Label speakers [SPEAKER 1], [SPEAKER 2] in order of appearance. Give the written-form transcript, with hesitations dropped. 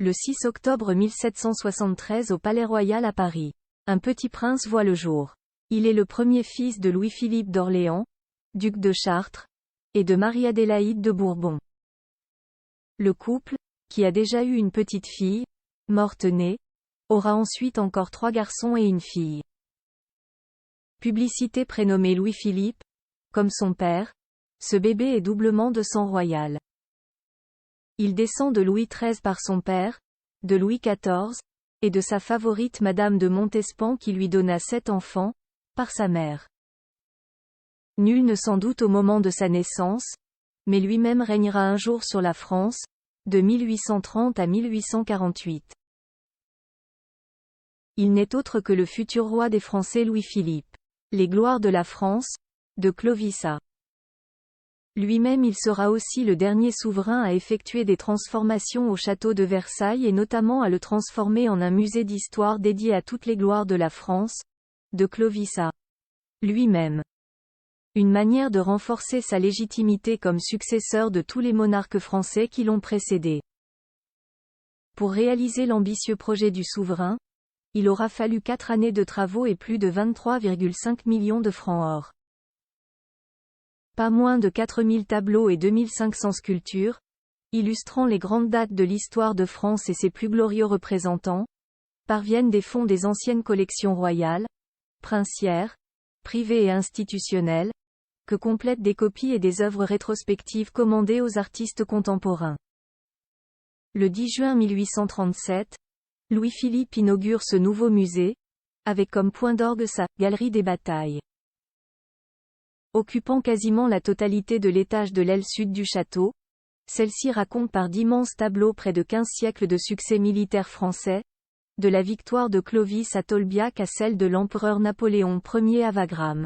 [SPEAKER 1] Le 6 octobre 1773 au Palais Royal à Paris. Un petit prince voit le jour. Il est le premier fils de Louis-Philippe d'Orléans, duc de Chartres, et de Marie-Adélaïde de Bourbon. Le couple, qui a déjà eu une petite fille, morte-née, aura ensuite encore 3 garçons et une fille. Publicité prénommé Louis-Philippe, comme son père, ce bébé est doublement de sang royal. Il descend de Louis XIII par son père, de Louis XIV, et de sa favorite Madame de Montespan qui lui donna 7 enfants, par sa mère. Nul ne s'en doute au moment de sa naissance, mais lui-même régnera un jour sur la France, de 1830 à 1848. Il n'est autre que le futur roi des Français Louis-Philippe. Les gloires de la France, de Clovis à. Lui-même il sera aussi le dernier souverain à effectuer des transformations au château de Versailles et notamment à le transformer en un musée d'histoire dédié à toutes les gloires de la France, de Clovis à. Lui-même. Une manière de renforcer sa légitimité comme successeur de tous les monarques français qui l'ont précédé. Pour réaliser l'ambitieux projet du souverain, il aura fallu 4 années de travaux et plus de 23,5 millions de francs or. Pas moins de 4000 tableaux et 2500 sculptures, illustrant les grandes dates de l'histoire de France et ses plus glorieux représentants, parviennent des fonds des anciennes collections royales, princières, privées et institutionnelles, que complètent des copies et des œuvres rétrospectives commandées aux artistes contemporains. Le 10 juin 1837, Louis-Philippe inaugure ce nouveau musée, avec comme point d'orgue sa « Galerie des batailles ». Occupant quasiment la totalité de l'étage de l'aile sud du château, celle-ci raconte par d'immenses tableaux près de 15 siècles de succès militaires français, de la victoire de Clovis à Tolbiac à celle de l'empereur Napoléon Ier à Wagram.